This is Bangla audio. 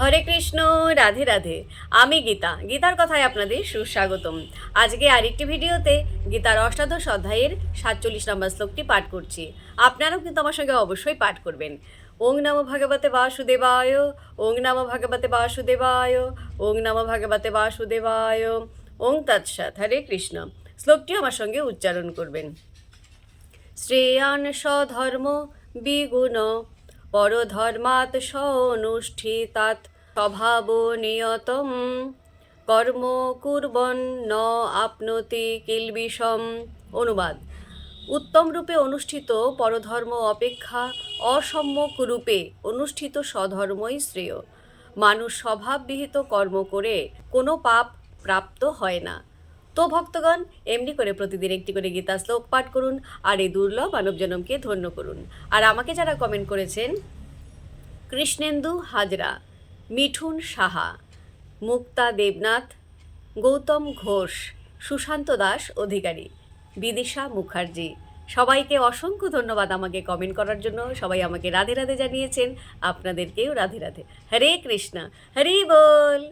হরে কৃষ্ণ, রাধে রাধে। আমি গীতার কথায় আপনাদের সুস্বাগতম। আজকে আরেকটি ভিডিওতে গীতার অষ্টাদশ অধ্যায়ের 47 নম্বর শ্লোকটি পাঠ করছি। আপনারাও কিন্তু আমার সঙ্গে অবশ্যই পাঠ করবেন। ওং নমো ভগবতে বাসুদেবায়, ওং নমো ভগবতে বাসুদেবায়, ওং নমো ভগবতে বাসুদেবায়, ওং তৎসৎ। হরে কৃষ্ণ। শ্লোকটি আমার সঙ্গে উচ্চারণ করবেন। শ্রেয়ান স্বধর্ম বিগুণ পরধর্মাৎ স্বনুষ্ঠিতাৎ স্বভাব নিয়তম কর্ম কুর্বন ন আপনতি কিলবিষম। অনুবাদ: উত্তম রূপে অনুষ্ঠিত পরধর্ম অপেক্ষা অসম্যক রূপে অনুষ্ঠিত স্বধর্মই শ্রেয়। মানুষ স্বভাববিহিত কর্ম করে কোনো পাপ প্রাপ্ত হয় না। তো ভক্তগণ, এমনি করে প্রতিদিন একটি করে গীতা শ্লোক পাঠ করুন আর এই দুর্লভ মানব জনমকে ধন্য করুন। আর আমাকে যারা কমেন্ট করেছেন: কৃষ্ণেন্দু হাজরা, মিঠুন সাহা, মুক্তা দেবনাথ, গৌতম ঘোষ, সুশান্ত দাস অধিকারী, বিদিশা মুখার্জি, সবাইকে অসংখ্য ধন্যবাদ আমাকে কমেন্ট করার জন্য। সবাই আমাকে রাধে রাধে জানিয়েছেন, আপনাদেরকেও রাধে রাধে। হরে কৃষ্ণ, হরি বল।